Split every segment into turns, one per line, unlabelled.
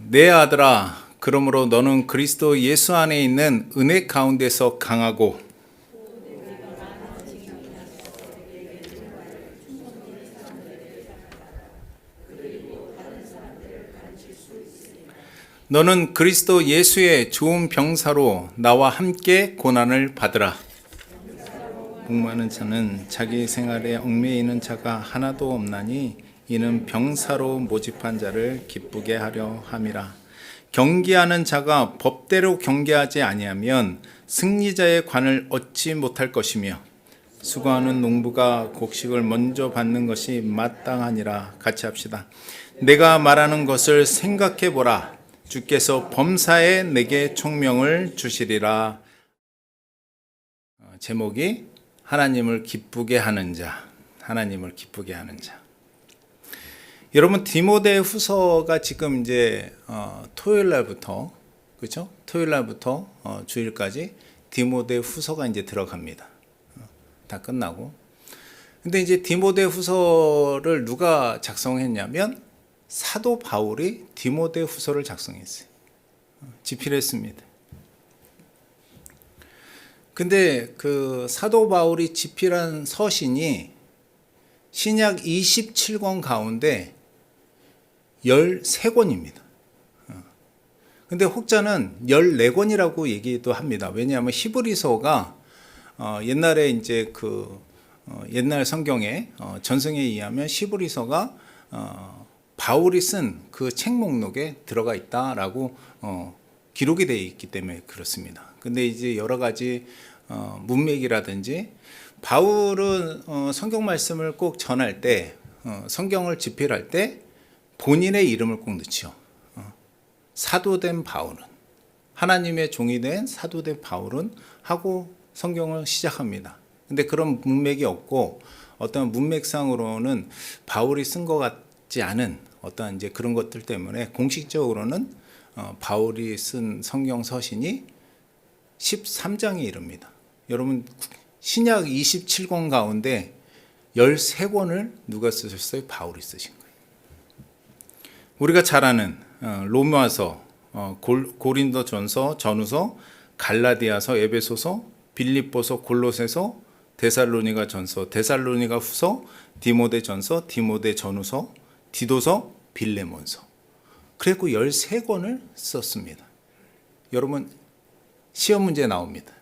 내 아들아, 그러므로 너는 그리스도 예수 안에 있는 은혜 가운데서 강하고 너는 그리스도 예수의 좋은 병사로 나와 함께 고난을 받으라. 복무하는 자는 자기 생활에 얽매이는 자가 하나도 없나니 이는 병사로 모집한 자를 기쁘게 하려 함이라. 경계하는 자가 법대로 경계하지 아니하면 승리자의 관을 얻지 못할 것이며 수고하는 농부가 곡식을 먼저 받는 것이 마땅하니라. 같이 합시다. 내가 말하는 것을 생각해 보라. 주께서 범사에 내게 총명을 주시리라. 제목이 하나님을 기쁘게 하는 자. 하나님을 기쁘게 하는 자. 여러분, 디모데 후서가 지금 이제 토요일 날부터, 그렇죠? 토요일 날부터 주일까지 디모데 후서가 이제 들어갑니다. 다 끝나고. 근데 이제 디모데 후서를 누가 작성했냐면 사도 바울이 디모데 후서를 작성했어요. 집필했습니다. 근데 그 사도 바울이 집필한 서신이 신약 27권 가운데 13권입니다. 근데 혹자는 14권이라고 얘기도 합니다. 왜냐하면 히브리서가 옛날에 이제 옛날 성경의 전승에 의하면 히브리서가 바울이 쓴 그 책 목록에 들어가 있다라고 기록이 되어 있기 때문에 그렇습니다. 근데 이제 여러 가지 문맥이라든지 바울은 성경 말씀을 꼭 전할 때 성경을 집필할 때 본인의 이름을 꼭 넣죠. 사도된 바울은, 하나님의 종이 된 사도된 바울은 하고 성경을 시작합니다. 근데 그런 문맥이 없고 어떤 문맥상으로는 바울이 쓴 것 같지 않은 어떤 이제 그런 것들 때문에 공식적으로는 바울이 쓴 성경 서신이 13장에 이릅니다. 여러분, 신약 27권 가운데 13권을 누가 쓰셨어요? 바울이 쓰신 거예요. 우리가 잘 아는 로마서, 고린도전서, 전후서, 갈라디아서, 에베소서, 빌립보서, 골로새서, 데살로니가 전서, 데살로니가 후서, 디모데 전서, 디모데 전후서, 디도서, 빌레몬서. 그래서 13권을 썼습니다. 여러분, 시험 문제 나옵니다.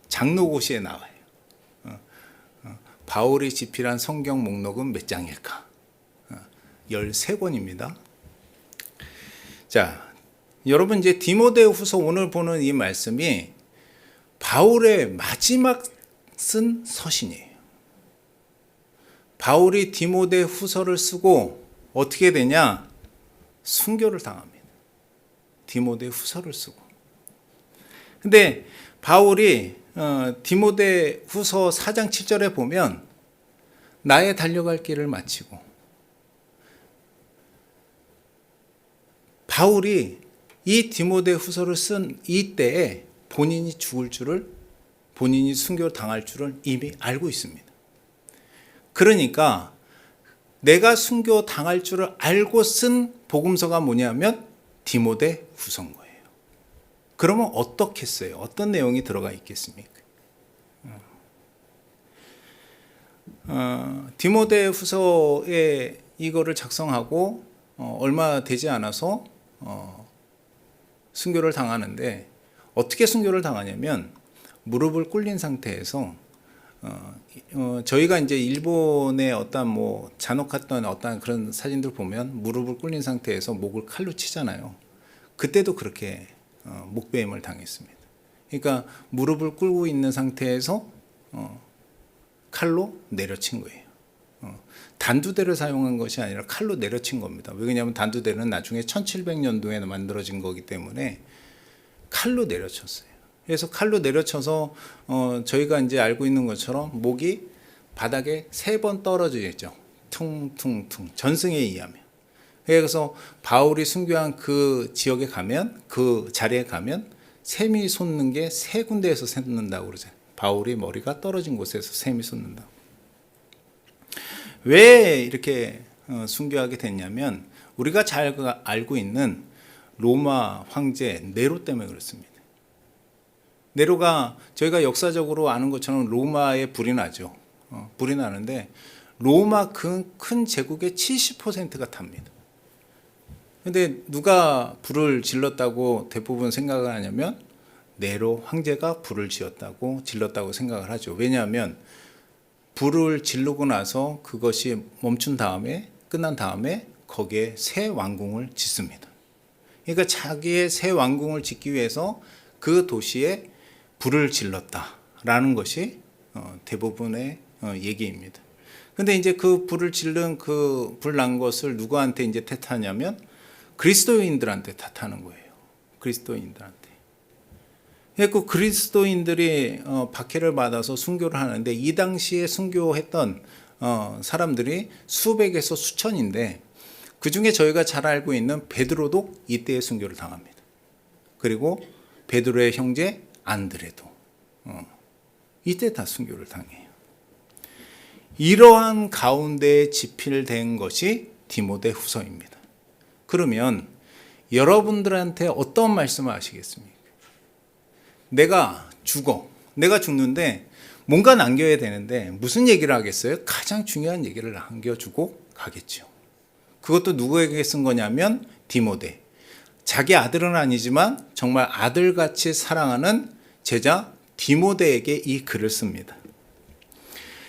장로고시에 나와요. 바울이 집필한 성경 목록은 몇 장일까? 13권입니다. 자, 여러분, 이제 디모데후서 오늘 보는 이 말씀이 바울의 마지막 쓴 서신이에요. 바울이 디모데후서를 쓰고 어떻게 되냐? 순교를 당합니다. 디모데후서를 쓰고. 근데 바울이 디모데후서 4장 7절에 보면 나의 달려갈 길을 마치고, 바울이 이 디모데후서를 쓴 이때에 본인이 죽을 줄을, 본인이 순교를 당할 줄을 이미 알고 있습니다. 그러니까 내가 순교 당할 줄을 알고 쓴 복음서가 뭐냐면 디모데후서인 거예요. 그러면 어떻겠어요? 어떤 내용이 들어가 있겠습니까? 디모데후서에 이거를 작성하고 얼마 되지 않아서 순교를 당하는데, 어떻게 순교를 당하냐면 무릎을 꿇린 상태에서 저희가 이제 일본의 어떤 잔혹했던 어떤 그런 사진들 보면 무릎을 꿇린 상태에서 목을 칼로 치잖아요. 그때도 그렇게 목베임을 당했습니다. 그러니까 무릎을 꿇고 있는 상태에서 칼로 내려친 거예요. 단두대를 사용한 것이 아니라 칼로 내려친 겁니다. 왜냐하면 단두대는 나중에 1700년도에 만들어진 거기 때문에 칼로 내려쳤어요. 그래서 칼로 내려쳐서 저희가 이제 알고 있는 것처럼 목이 바닥에 3번 떨어져 있죠. 퉁퉁퉁, 전승에 의하면. 그래서 바울이 순교한 그 지역에 가면, 그 자리에 가면 샘이 솟는 게 3군데에서 솟는다고 그러잖아요. 바울이 머리가 떨어진 곳에서 샘이 솟는다. 왜 이렇게 순교하게 됐냐면 우리가 잘 알고 있는 로마 황제 네로 때문에 그렇습니다. 네로가 저희가 역사적으로 아는 것처럼 로마에 불이 나죠. 불이 나는데 로마 큰 제국의 70%가 탑니다. 근데 누가 불을 질렀다고 대부분 생각을 하냐면 네로 황제가 불을 질렀다고 생각을 하죠. 왜냐하면 불을 지르고 나서 그것이 끝난 다음에 거기에 새 왕궁을 짓습니다. 그러니까 자기의 새 왕궁을 짓기 위해서 그 도시에 불을 질렀다라는 것이 대부분의 얘기입니다. 근데 이제 그 불을 질른 그 불난 것을 누구한테 이제 탓하냐면 그리스도인들한테 탓하는 거예요. 그리스도인들한테. 그 그리스도인들이 박해를 받아서 순교를 하는데 이 당시에 순교했던 사람들이 수백에서 수천인데 그 중에 저희가 잘 알고 있는 베드로도 이때에 순교를 당합니다. 그리고 베드로의 형제 안드레도 이때 다 순교를 당해요. 이러한 가운데에 집필된 것이 디모데후서입니다. 그러면 여러분들한테 어떤 말씀을 하시겠습니까? 내가 죽는데 뭔가 남겨야 되는데 무슨 얘기를 하겠어요? 가장 중요한 얘기를 남겨주고 가겠죠. 그것도 누구에게 쓴 거냐면 디모데. 자기 아들은 아니지만 정말 아들같이 사랑하는 제자 디모데에게 이 글을 씁니다.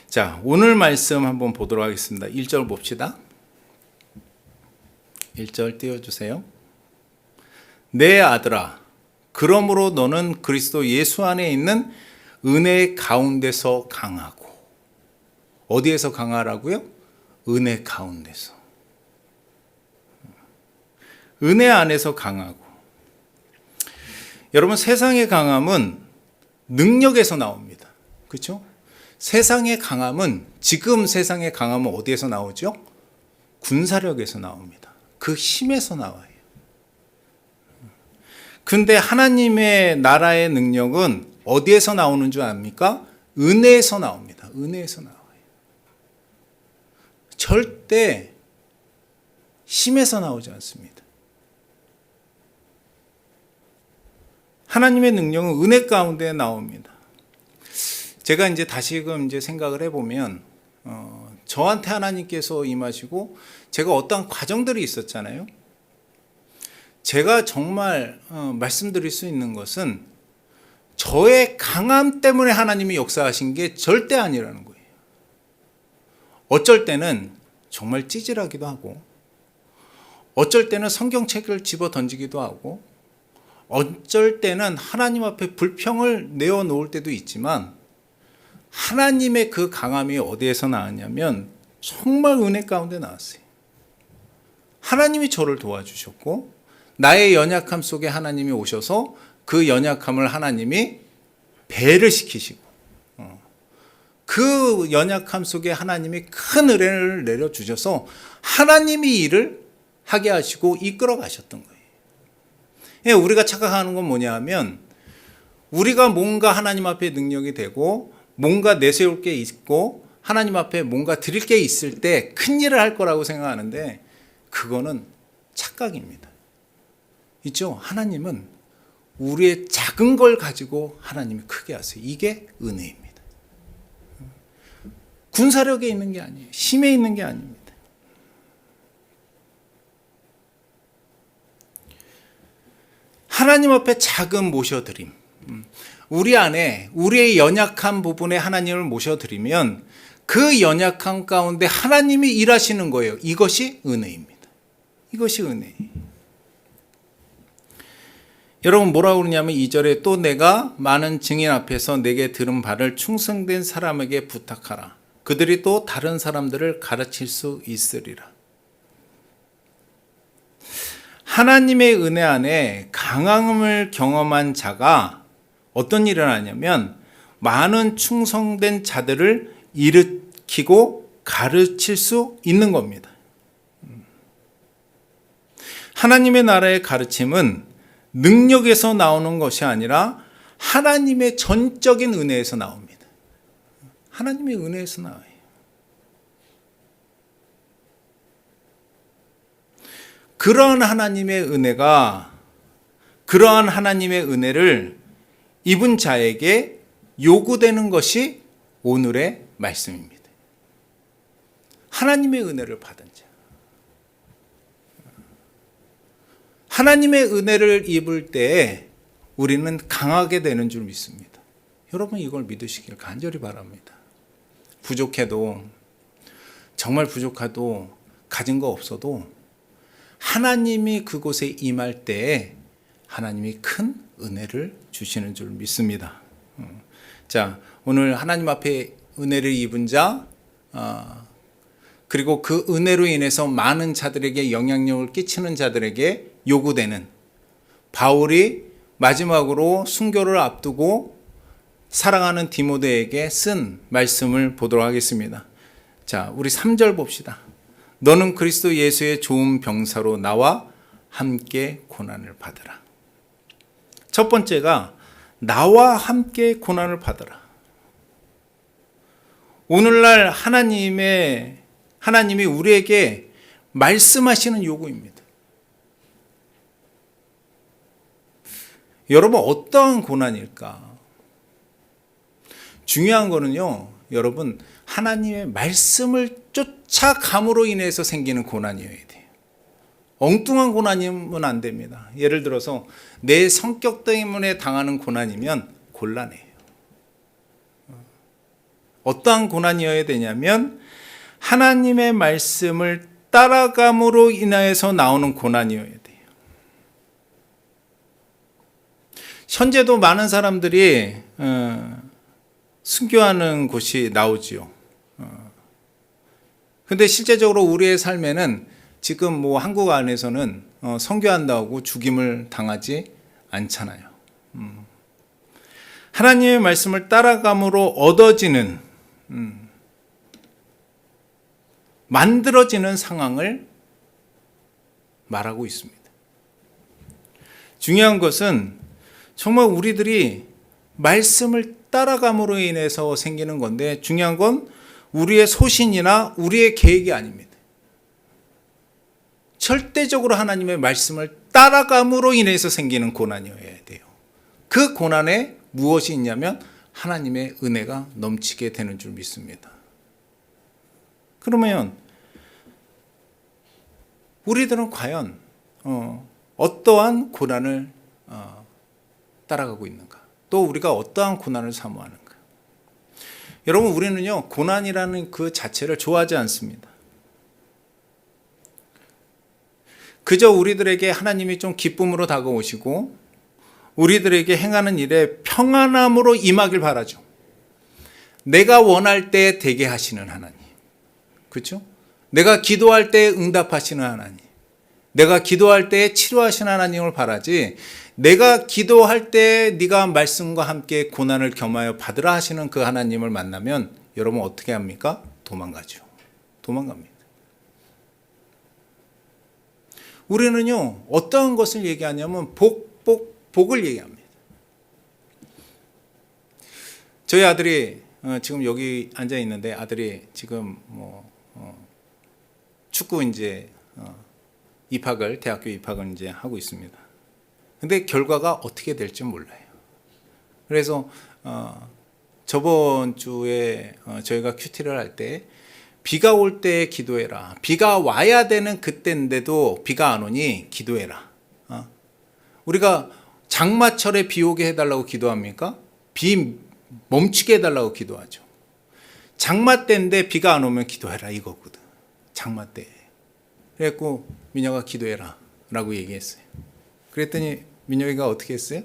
자, 오늘 말씀 한번 보도록 하겠습니다. 1절 봅시다. 1절 띄워주세요. 내 아들아, 그러므로 너는 그리스도 예수 안에 있는 은혜 가운데서 강하고. 어디에서 강하라고요? 은혜 가운데서. 은혜 안에서 강하고. 여러분, 세상의 강함은 능력에서 나옵니다. 그렇죠? 세상의 강함은, 지금 세상의 강함은 어디에서 나오죠? 군사력에서 나옵니다. 그 힘에서 나와요. 근데 하나님의 나라의 능력은 어디에서 나오는 줄 압니까? 은혜에서 나옵니다. 은혜에서 나와요. 절대 힘에서 나오지 않습니다. 하나님의 능력은 은혜 가운데 나옵니다. 제가 이제 다시금 생각을 해보면, 저한테 하나님께서 임하시고, 제가 어떠한 과정들이 있었잖아요. 제가 정말 말씀드릴 수 있는 것은 저의 강함 때문에 하나님이 역사하신 게 절대 아니라는 거예요. 어쩔 때는 정말 찌질하기도 하고, 어쩔 때는 성경책을 집어 던지기도 하고, 어쩔 때는 하나님 앞에 불평을 내어놓을 때도 있지만 하나님의 그 강함이 어디에서 나왔냐면 정말 은혜 가운데 나왔어요. 하나님이 저를 도와주셨고 나의 연약함 속에 하나님이 오셔서 그 연약함을 하나님이 배를 시키시고 그 연약함 속에 하나님이 큰 은혜를 내려주셔서 하나님이 일을 하게 하시고 이끌어 가셨던 거예요. 우리가 착각하는 건 뭐냐 하면 우리가 뭔가 하나님 앞에 능력이 되고 뭔가 내세울 게 있고 하나님 앞에 뭔가 드릴 게 있을 때 큰 일을 할 거라고 생각하는데 그거는 착각입니다. 있죠? 하나님은 우리의 작은 걸 가지고 하나님이 크게 하세요. 이게 은혜입니다. 군사력에 있는 게 아니에요. 힘에 있는 게 아닙니다. 하나님 앞에 작은 모셔드림. 우리 안에 우리의 연약한 부분에 하나님을 모셔드리면 그 연약함 가운데 하나님이 일하시는 거예요. 이것이 은혜입니다. 이것이 은혜. 여러분 뭐라고 그러냐면 2절에 또 내가 많은 증인 앞에서 내게 들은 바를 충성된 사람에게 부탁하라. 그들이 또 다른 사람들을 가르칠 수 있으리라. 하나님의 은혜 안에 강함을 경험한 자가 어떤 일을 하냐면 많은 충성된 자들을 일으키고 가르칠 수 있는 겁니다. 하나님의 나라의 가르침은 능력에서 나오는 것이 아니라 하나님의 전적인 은혜에서 나옵니다. 하나님의 은혜에서 나와요. 그런 하나님의 은혜가 그러한 하나님의 은혜를 입은 자에게 요구되는 것이 오늘의 말씀입니다. 하나님의 은혜를 받은 자. 하나님의 은혜를 입을 때 우리는 강하게 되는 줄 믿습니다. 여러분 이걸 믿으시길 간절히 바랍니다. 부족해도, 정말 부족해도, 가진 거 없어도 하나님이 그곳에 임할 때에 하나님이 큰 은혜를 주시는 줄 믿습니다. 자, 오늘 하나님 앞에 은혜를 입은 자, 그리고 그 은혜로 인해서 많은 자들에게 영향력을 끼치는 자들에게 요구되는, 바울이 마지막으로 순교를 앞두고 사랑하는 디모데에게 쓴 말씀을 보도록 하겠습니다. 자, 우리 3절 봅시다. 너는 그리스도 예수의 좋은 병사로 나와 함께 고난을 받으라. 첫 번째가 나와 함께 고난을 받으라. 오늘날 하나님이 우리에게 말씀하시는 요구입니다. 여러분 어떠한 고난일까? 중요한 거는요, 여러분 하나님의 말씀을 쫓아감으로 인해서 생기는 고난이어야 돼요. 엉뚱한 고난이면 안 됩니다. 예를 들어서 내 성격 때문에 당하는 고난이면 곤란해요. 어떠한 고난이어야 되냐면 하나님의 말씀을 따라감으로 인하여서 나오는 고난이어야 돼요. 현재도 많은 사람들이 순교하는 곳이 나오지요. 근데 실제적으로 우리의 삶에는 지금 뭐 한국 안에서는 선교한다고 죽임을 당하지 않잖아요. 하나님의 말씀을 따라감으로 얻어지는, 만들어지는 상황을 말하고 있습니다. 중요한 것은 정말 우리들이 말씀을 따라감으로 인해서 생기는 건데, 중요한 건 우리의 소신이나 우리의 계획이 아닙니다. 절대적으로 하나님의 말씀을 따라감으로 인해서 생기는 고난이어야 돼요. 그 고난에 무엇이 있냐면 하나님의 은혜가 넘치게 되는 줄 믿습니다. 그러면 우리들은 과연 어떠한 고난을 따라가고 있는가? 또 우리가 어떠한 고난을 사모하는가? 여러분 우리는요, 고난이라는 그 자체를 좋아하지 않습니다. 그저 우리들에게 하나님이 좀 기쁨으로 다가오시고 우리들에게 행하는 일에 평안함으로 임하길 바라죠. 내가 원할 때 되게 하시는 하나님, 그렇죠? 내가 기도할 때 응답하시는 하나님, 내가 기도할 때 치료하시는 하나님을 바라지, 내가 기도할 때 네가 말씀과 함께 고난을 겸하여 받으라 하시는 그 하나님을 만나면 여러분 어떻게 합니까? 도망가죠. 도망갑니다. 우리는요, 어떤 것을 얘기하냐면 복을 얘기합니다. 저희 아들이 지금 여기 앉아 있는데, 아들이 지금 축구 이제 대학교 입학을 이제 하고 있습니다. 근데 결과가 어떻게 될지 몰라요. 그래서 저번 주에 저희가 큐티를 할 때 비가 올 때 기도해라. 비가 와야 되는 그때인데도 비가 안 오니 기도해라. 우리가 장마철에 비 오게 해달라고 기도합니까? 비 멈추게 해달라고 기도하죠. 장마 때인데 비가 안 오면 기도해라 이거거든. 장마 때. 그래갖고 민혁아 기도해라 라고 얘기했어요. 그랬더니 민혁이가 어떻게 했어요?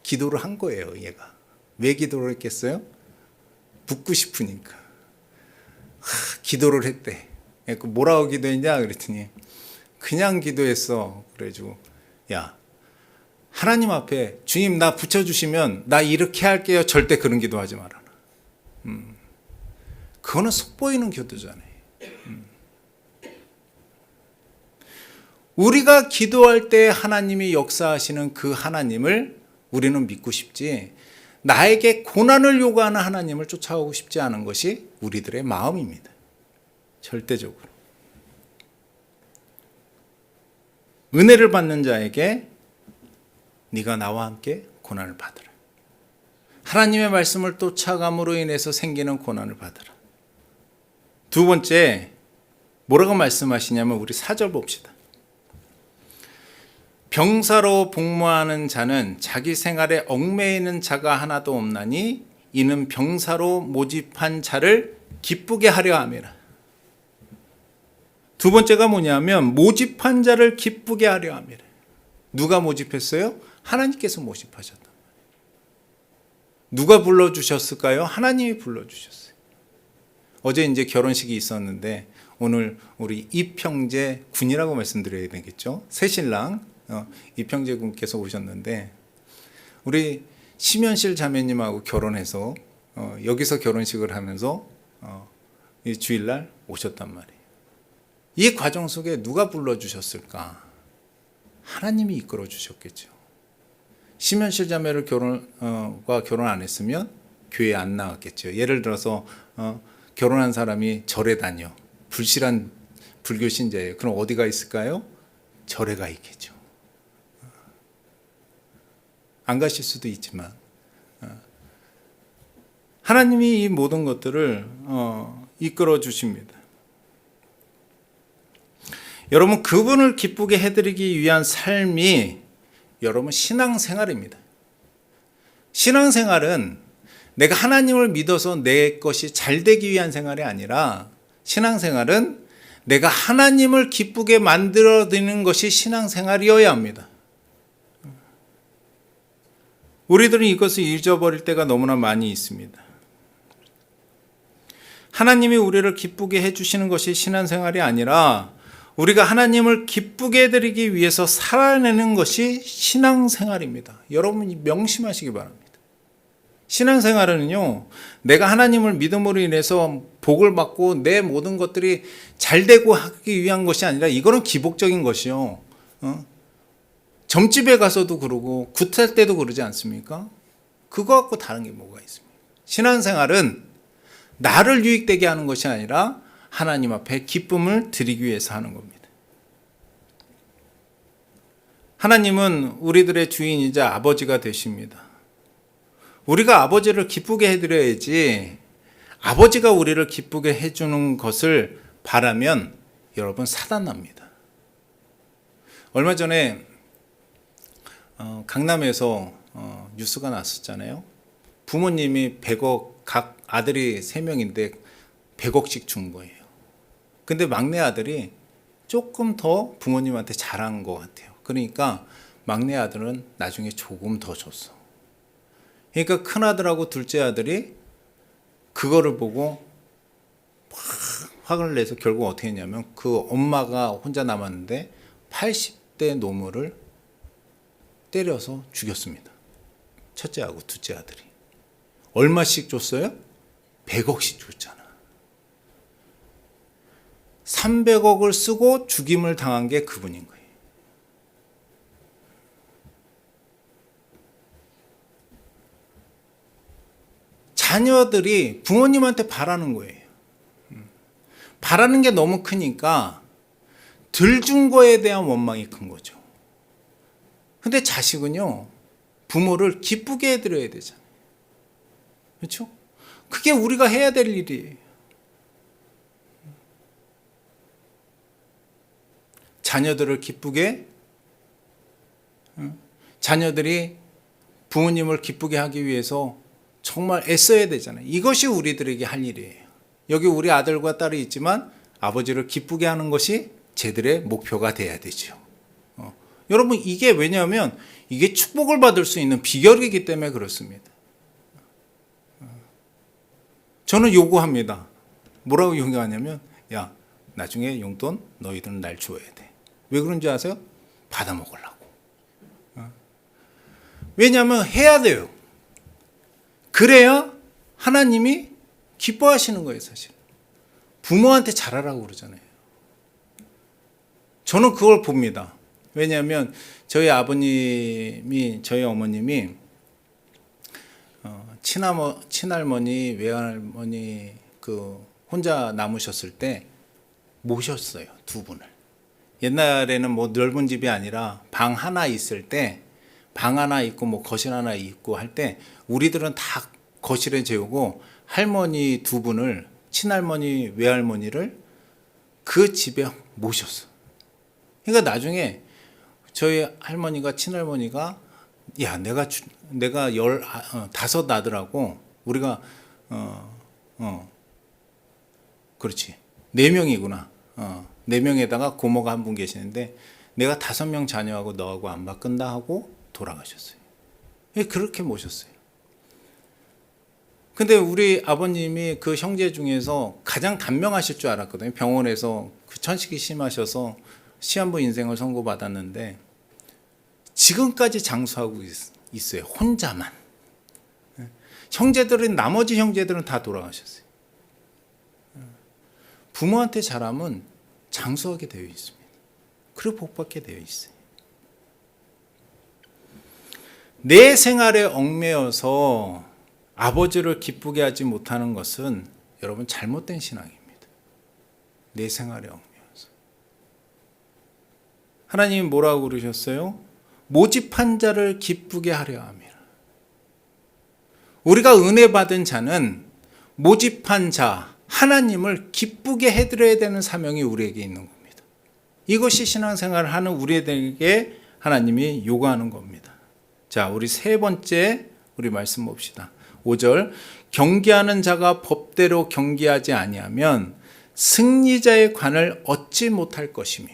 기도를 한 거예요. 얘가 왜 기도를 했겠어요? 붙고 싶으니까. 기도를 했대. 뭐라고 기도했냐 그랬더니 그냥 기도했어. 그래가지고 야, 하나님 앞에 주님 나 붙여주시면 나 이렇게 할게요. 절대 그런 기도하지 말아라. 그거는 속보이는 기도잖아요. 우리가 기도할 때 하나님이 역사하시는 그 하나님을 우리는 믿고 싶지, 나에게 고난을 요구하는 하나님을 쫓아가고 싶지 않은 것이 우리들의 마음입니다. 절대적으로. 은혜를 받는 자에게 네가 나와 함께 고난을 받으라. 하나님의 말씀을 쫓아감으로 인해서 생기는 고난을 받으라. 두 번째, 뭐라고 말씀하시냐면 우리 4절 봅시다. 병사로 복무하는 자는 자기 생활에 얽매이는 자가 하나도 없나니 이는 병사로 모집한 자를 기쁘게 하려 함이라. 두 번째가 뭐냐면 모집한 자를 기쁘게 하려 함이라. 누가 모집했어요? 하나님께서 모집하셨단 말이에요. 누가 불러주셨을까요? 하나님이 불러주셨어요. 어제 이제 결혼식이 있었는데 오늘 우리 이평재 군이라고 말씀드려야 되겠죠. 새신랑 이평재 군께서 오셨는데 우리 심현실 자매님하고 결혼해서 여기서 결혼식을 하면서 이 주일날 오셨단 말이에요. 이 과정 속에 누가 불러주셨을까? 하나님이 이끌어 주셨겠죠. 심현실 자매를 결혼 안 했으면 교회에 안 나왔겠죠. 예를 들어서 결혼한 사람이 절에 다녀. 불실한 불교 신자예요. 그럼 어디가 있을까요? 절에 가 있겠죠. 안 가실 수도 있지만 하나님이 이 모든 것들을 이끌어 주십니다. 여러분, 그분을 기쁘게 해드리기 위한 삶이 여러분 신앙생활입니다. 신앙생활은 내가 하나님을 믿어서 내 것이 잘 되기 위한 생활이 아니라 신앙생활은 내가 하나님을 기쁘게 만들어드리는 것이 신앙생활이어야 합니다. 우리들은 이것을 잊어버릴 때가 너무나 많이 있습니다. 하나님이 우리를 기쁘게 해주시는 것이 신앙생활이 아니라 우리가 하나님을 기쁘게 해드리기 위해서 살아내는 것이 신앙생활입니다. 여러분이 명심하시기 바랍니다. 신앙생활은요, 내가 하나님을 믿음으로 인해서 복을 받고 내 모든 것들이 잘 되고 하기 위한 것이 아니라 이거는 기복적인 것이요. 점집에 가서도 그러고 굿할 때도 그러지 않습니까? 그거 갖고 다른 게 뭐가 있습니까? 신앙생활은 나를 유익되게 하는 것이 아니라 하나님 앞에 기쁨을 드리기 위해서 하는 겁니다. 하나님은 우리들의 주인이자 아버지가 되십니다. 우리가 아버지를 기쁘게 해드려야지 아버지가 우리를 기쁘게 해주는 것을 바라면 여러분 사단납니다. 얼마 전에 강남에서 뉴스가 났었잖아요. 부모님이 100억, 각 아들이 3명인데 100억씩 준 거예요. 근데 막내 아들이 조금 더 부모님한테 잘한 것 같아요. 그러니까 막내 아들은 나중에 조금 더 줬어. 그러니까 큰 아들하고 둘째 아들이 그거를 보고 화를 내서 결국 어떻게 했냐면 그 엄마가 혼자 남았는데 80대 노모를 때려서 죽였습니다. 첫째하고 둘째 아들이. 얼마씩 줬어요? 100억씩 줬잖아. 300억을 쓰고 죽임을 당한 게 그분인 거예요. 자녀들이 부모님한테 바라는 거예요. 바라는 게 너무 크니까 덜 준 거에 대한 원망이 큰 거죠. 근데 자식은요, 부모를 기쁘게 해드려야 되잖아요. 그렇죠? 그게 우리가 해야 될 일이에요. 자녀들을 기쁘게, 자녀들이 부모님을 기쁘게 하기 위해서 정말 애써야 되잖아요. 이것이 우리들에게 할 일이에요. 여기 우리 아들과 딸이 있지만 아버지를 기쁘게 하는 것이 쟤들의 목표가 돼야 되죠. 여러분, 이게 왜냐하면 이게 축복을 받을 수 있는 비결이기 때문에 그렇습니다. 저는 요구합니다. 뭐라고 요구하냐면, 야, 나중에 용돈 너희들은 날 줘야 돼. 왜 그런지 아세요? 받아 먹으려고. 왜냐하면 해야 돼요. 그래야 하나님이 기뻐하시는 거예요, 사실. 부모한테 잘하라고 그러잖아요. 저는 그걸 봅니다. 왜냐하면 저희 아버님이, 저희 어머님이 친할머니, 외할머니 혼자 남으셨을 때 모셨어요, 두 분을. 옛날에는 뭐 넓은 집이 아니라 방 하나 있을 때 방 하나 있고 뭐 거실 하나 있고 할 때 우리들은 다 거실에 재우고 할머니 두 분을, 친할머니, 외할머니를 그 집에 모셨어. 그러니까 나중에 저희 할머니가, 친할머니가 야, 내가 15 아들하고 우리가 그렇지, 4명이구나. 4명에다가 고모가 한 분 계시는데 내가 5명 자녀하고 너하고 안 바꾼다 하고 돌아가셨어요. 그렇게 모셨어요. 근데 우리 아버님이 그 형제 중에서 가장 단명하실 줄 알았거든요. 병원에서 그 천식이 심하셔서 시한부 인생을 선고받았는데 지금까지 장수하고 있어요. 혼자만. 나머지 형제들은 다 돌아가셨어요. 부모한테 잘하면 장수하게 되어 있습니다. 그리고 복받게 되어 있어요. 내 생활에 얽매여서 아버지를 기쁘게 하지 못하는 것은 여러분 잘못된 신앙입니다. 내 생활에 얽매여서. 하나님이 뭐라고 그러셨어요? 모집한 자를 기쁘게 하려 함이라. 우리가 은혜 받은 자는 모집한 자, 하나님을 기쁘게 해드려야 되는 사명이 우리에게 있는 겁니다. 이것이 신앙생활을 하는 우리에게 하나님이 요구하는 겁니다. 자, 우리 세 번째 우리 말씀 봅시다. 5절, 경계하는 자가 법대로 경계하지 아니하면 승리자의 관을 얻지 못할 것이며.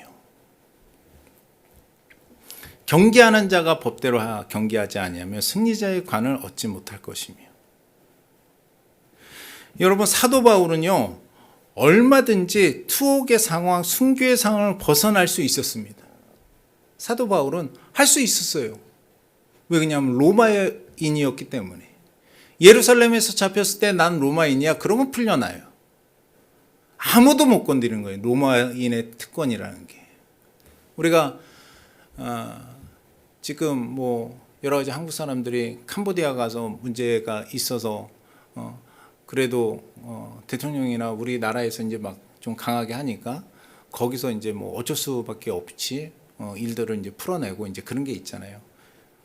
경계하는 자가 법대로 경계하지 아니하면 승리자의 관을 얻지 못할 것이며. 여러분, 사도 바울은요, 얼마든지 투옥의 상황, 순교의 상황을 벗어날 수 있었습니다. 사도 바울은 할 수 있었어요. 왜 그러냐면 로마인이었기 때문에. 예루살렘에서 잡혔을 때 난 로마인이야, 그러면 풀려나요. 아무도 못 건드리는 거예요. 로마인의 특권이라는 게. 우리가 지금 뭐 여러 가지 한국 사람들이 캄보디아 가서 문제가 있어서 그래도 대통령이나 우리나라에서 이제 막 좀 강하게 하니까 거기서 이제 뭐 어쩔 수밖에 없이 일들을 이제 풀어내고 이제 그런 게 있잖아요.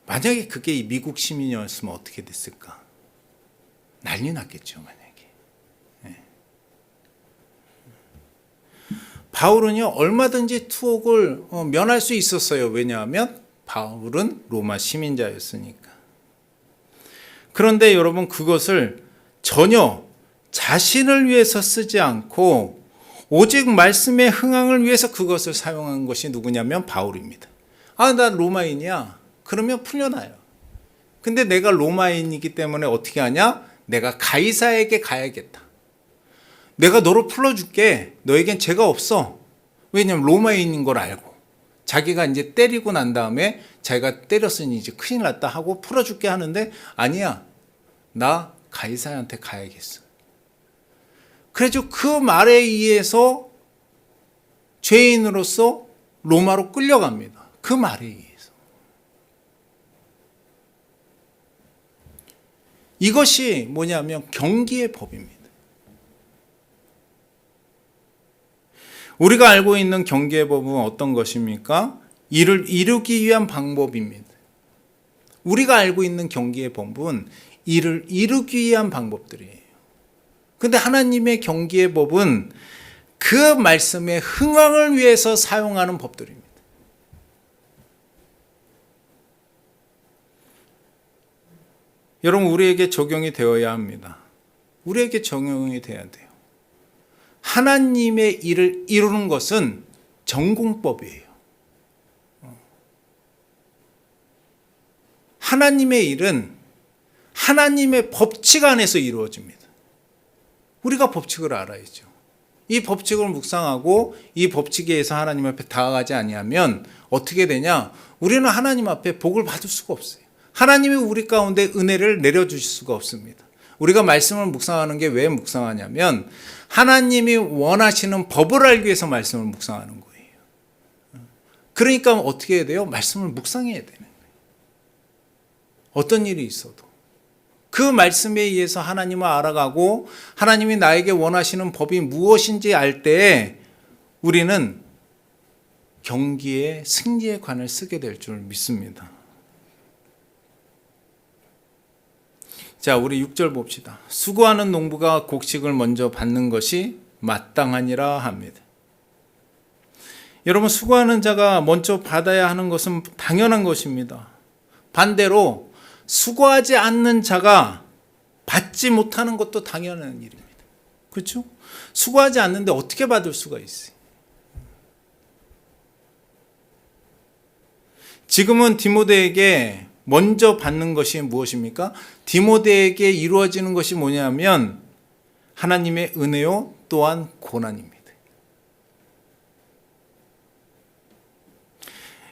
만약에 그게 미국 시민이었으면 어떻게 됐을까? 난리 났겠죠, 만약에. 네. 바울은요, 얼마든지 투옥을 면할 수 있었어요. 왜냐하면 바울은 로마 시민자였으니까. 그런데 여러분, 그것을 전혀 자신을 위해서 쓰지 않고 오직 말씀의 흥황을 위해서 그것을 사용한 것이 누구냐면 바울입니다. 아, 나 로마인이야. 그러면 풀려나요. 근데 내가 로마인이기 때문에 어떻게 하냐? 내가 가이사에게 가야겠다. 내가 너를 풀어줄게. 너에겐 죄가 없어. 왜냐면 로마인인 걸 알고. 자기가 이제 때리고 난 다음에 자기가 때렸으니 이제 큰일 났다 하고 풀어줄게 하는데 아니야. 나 가이사한테 가야겠어. 그래서 그 말에 의해서 죄인으로서 로마로 끌려갑니다. 그 말에 의해서. 이것이 뭐냐면 경기의 법입니다. 우리가 알고 있는 경계의 법은 어떤 것입니까? 이를 이루기 위한 방법입니다. 우리가 알고 있는 경계의 법은 이를 이루기 위한 방법들이에요. 그런데 하나님의 경계의 법은 그 말씀의 흥황을 위해서 사용하는 법들입니다. 여러분, 우리에게 적용이 되어야 합니다. 우리에게 적용이 돼야 돼요. 하나님의 일을 이루는 것은 전공법이에요. 하나님의 일은 하나님의 법칙 안에서 이루어집니다. 우리가 법칙을 알아야죠. 이 법칙을 묵상하고 이 법칙에 의해서 하나님 앞에 다가가지 아니하면 어떻게 되냐? 우리는 하나님 앞에 복을 받을 수가 없어요. 하나님이 우리 가운데 은혜를 내려주실 수가 없습니다. 우리가 말씀을 묵상하는 게 왜 묵상하냐면 하나님이 원하시는 법을 알기 위해서 말씀을 묵상하는 거예요. 그러니까 어떻게 해야 돼요? 말씀을 묵상해야 되는 거예요. 어떤 일이 있어도. 그 말씀에 의해서 하나님을 알아가고 하나님이 나에게 원하시는 법이 무엇인지 알 때 우리는 경기의 승리의 관을 쓰게 될 줄 믿습니다. 자, 우리 6절 봅시다. 수고하는 농부가 곡식을 먼저 받는 것이 마땅하니라 합니다. 여러분, 수고하는 자가 먼저 받아야 하는 것은 당연한 것입니다. 반대로 수고하지 않는 자가 받지 못하는 것도 당연한 일입니다. 그렇죠? 수고하지 않는데 어떻게 받을 수가 있어요? 지금은 디모데에게 먼저 받는 것이 무엇입니까? 디모데에게 이루어지는 것이 뭐냐면 하나님의 은혜요 또한 고난입니다.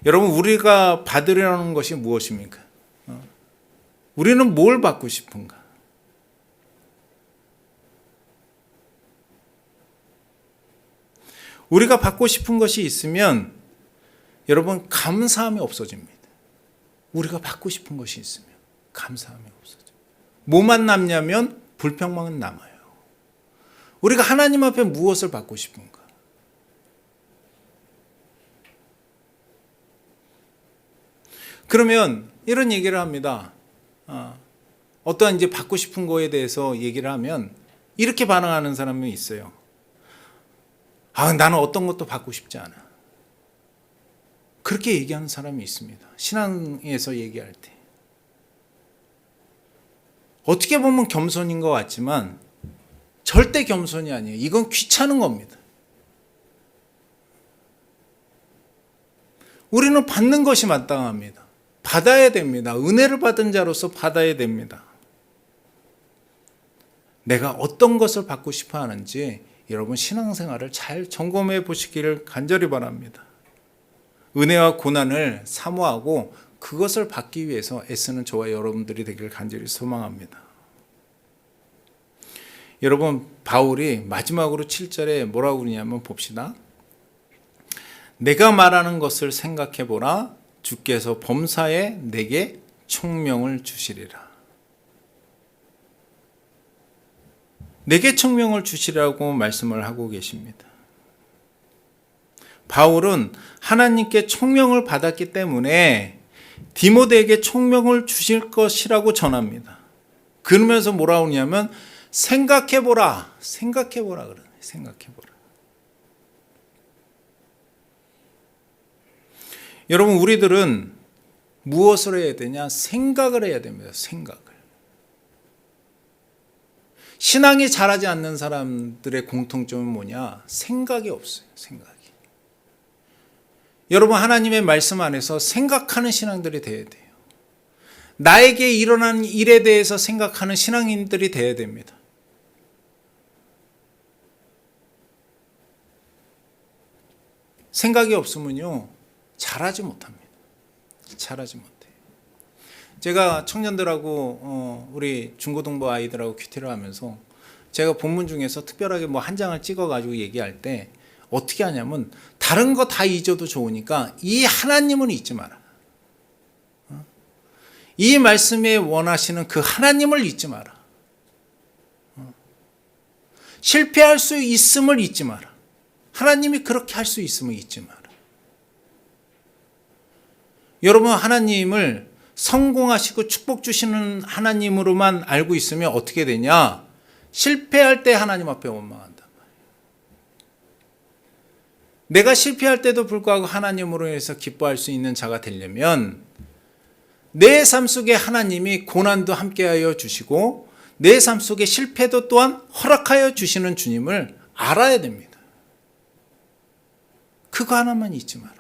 여러분, 우리가 받으려는 것이 무엇입니까? 우리는 뭘 받고 싶은가? 우리가 받고 싶은 것이 있으면 여러분, 감사함이 없어집니다. 우리가 받고 싶은 것이 있으면 감사함이 없어져요. 뭐만 남냐면 불평만 남아요. 우리가 하나님 앞에 무엇을 받고 싶은가? 그러면 이런 얘기를 합니다. 어떠한 이제 받고 싶은 거에 대해서 얘기를 하면 이렇게 반응하는 사람이 있어요. 나는 어떤 것도 받고 싶지 않아. 그렇게 얘기하는 사람이 있습니다. 신앙에서 얘기할 때. 어떻게 보면 겸손인 것 같지만 절대 겸손이 아니에요. 이건 귀찮은 겁니다. 우리는 받는 것이 마땅합니다. 받아야 됩니다. 은혜를 받은 자로서 받아야 됩니다. 내가 어떤 것을 받고 싶어 하는지 여러분 신앙생활을 잘 점검해 보시기를 간절히 바랍니다. 은혜와 고난을 사모하고 그것을 받기 위해서 애쓰는 저와 여러분들이 되기를 간절히 소망합니다. 여러분, 바울이 마지막으로 7절에 뭐라고 그러냐면 봅시다. 내가 말하는 것을 생각해 보라. 주께서 범사에 내게 총명을 주시리라. 내게 총명을 주시라고 말씀을 하고 계십니다. 바울은 하나님께 총명을 받았기 때문에 디모데에게 총명을 주실 것이라고 전합니다. 그러면서 뭐라고 하냐면 생각해보라. 생각해보라 그러네. 생각해보라. 여러분, 우리들은 무엇을 해야 되냐? 생각을 해야 됩니다. 생각을. 신앙이 자라지 않는 사람들의 공통점은 뭐냐? 생각이 없어요. 생각이. 여러분, 하나님의 말씀 안에서 생각하는 신앙들이 돼야 돼요. 나에게 일어난 일에 대해서 생각하는 신앙인들이 돼야 됩니다. 생각이 없으면요, 잘하지 못합니다. 잘하지 못해요. 제가 청년들하고 우리 중고등부 아이들하고 큐티를 하면서 제가 본문 중에서 특별하게 뭐 한 장을 찍어가지고 얘기할 때 어떻게 하냐면 다른 거 다 잊어도 좋으니까 이 하나님은 잊지 마라. 이 말씀에 원하시는 그 하나님을 잊지 마라. 실패할 수 있음을 잊지 마라. 하나님이 그렇게 할 수 있음을 잊지 마라. 여러분, 하나님을 성공하시고 축복 주시는 하나님으로만 알고 있으면 어떻게 되냐? 실패할 때 하나님 앞에 원망한단 말이에요. 내가 실패할 때도 불구하고 하나님으로 인해서 기뻐할 수 있는 자가 되려면 내 삶 속에 하나님이 고난도 함께하여 주시고 내 삶 속에 실패도 또한 허락하여 주시는 주님을 알아야 됩니다. 그거 하나만 잊지 마라.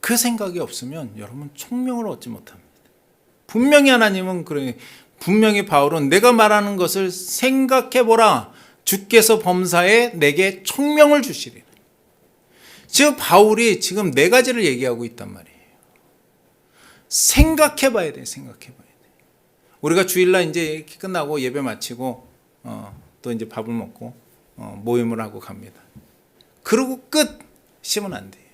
그 생각이 없으면 여러분 총명을 얻지 못합니다. 분명히 하나님은 그래, 분명히 바울은 내가 말하는 것을 생각해보라. 주께서 범사에 내게 총명을 주시리라. 지금 바울이 지금 네 가지를 얘기하고 있단 말이에요. 생각해봐야 돼. 생각해봐야 돼. 우리가 주일날 이제 이렇게 끝나고 예배 마치고 또 이제 밥을 먹고 모임을 하고 갑니다. 그러고 끝. 쉬면 안 돼요.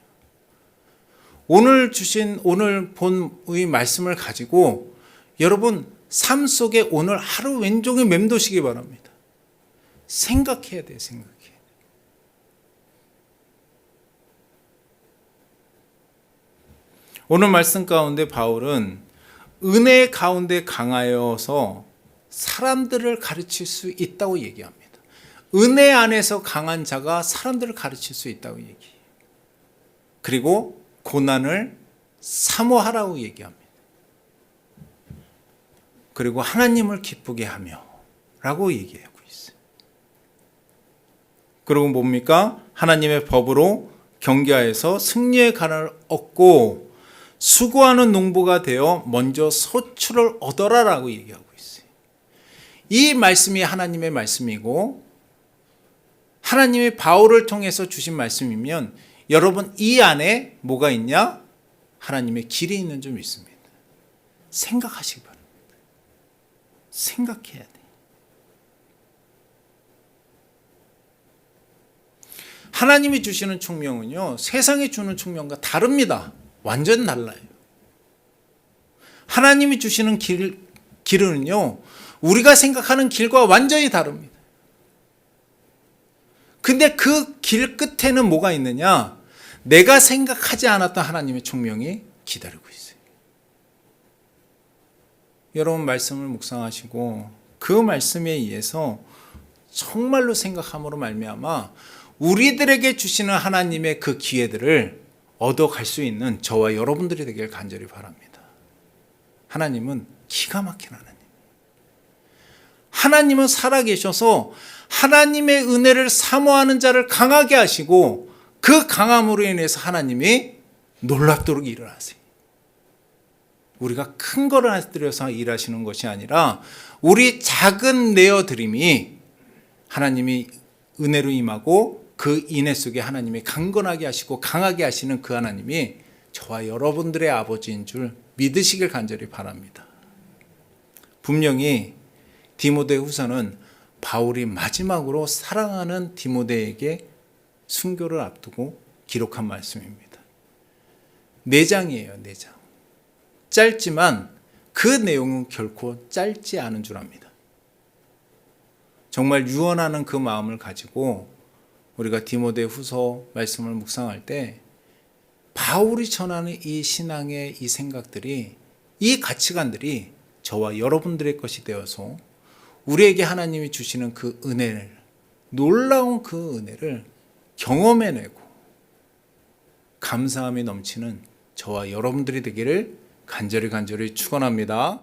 오늘 주신 오늘 본의 말씀을 가지고 여러분 삶 속에 오늘 하루 왼종일 맴도시기 바랍니다. 생각해야 돼요. 생각해야 돼요. 오늘 말씀 가운데 바울은 은혜 가운데 강하여서 사람들을 가르칠 수 있다고 얘기합니다. 은혜 안에서 강한 자가 사람들을 가르칠 수 있다고 얘기해요. 그리고 고난을 사모하라고 얘기합니다. 그리고 하나님을 기쁘게 하며 라고 얘기하고 있어요. 그리고 뭡니까? 하나님의 법으로 경계하여서 승리의 간을 얻고 수고하는 농부가 되어 먼저 소출을 얻어라 라고 얘기하고 있어요. 이 말씀이 하나님의 말씀이고 하나님이 바울을 통해서 주신 말씀이면 여러분 이 안에 뭐가 있냐? 하나님의 길이 있는 줄 믿습니다. 생각하시기 바랍니다. 생각해야 돼. 하나님이 주시는 총명은요, 세상이 주는 총명과 다릅니다. 완전 달라요. 하나님이 주시는 길은요, 우리가 생각하는 길과 완전히 다릅니다. 근데 그 길 끝에는 뭐가 있느냐? 내가 생각하지 않았던 하나님의 총명이 기다리고 있어요. 여러분 말씀을 묵상하시고 그 말씀에 의해서 정말로 생각함으로 말미암아 우리들에게 주시는 하나님의 그 기회들을 얻어갈 수 있는 저와 여러분들이 되길 간절히 바랍니다. 하나님은 기가 막힌 하나님. 하나님은 살아계셔서 하나님의 은혜를 사모하는 자를 강하게 하시고 그 강함으로 인해서 하나님이 놀랍도록 일을 하세요. 우리가 큰 거를 들여서 일하시는 것이 아니라 우리 작은 내어드림이 하나님이 은혜로 임하고 그 인해 속에 하나님이 강건하게 하시고 강하게 하시는 그 하나님이 저와 여러분들의 아버지인 줄 믿으시길 간절히 바랍니다. 분명히 디모데후서는 바울이 마지막으로 사랑하는 디모데에게 순교를 앞두고 기록한 말씀입니다. 4장이에요. 4장. 짧지만 그 내용은 결코 짧지 않은 줄 압니다. 정말 유언하는 그 마음을 가지고 우리가 디모데후서 말씀을 묵상할 때 바울이 전하는 이 신앙의 이 생각들이, 이 가치관들이 저와 여러분들의 것이 되어서 우리에게 하나님이 주시는 그 은혜를, 놀라운 그 은혜를 경험해내고 감사함이 넘치는 저와 여러분들이 되기를 간절히 축원합니다.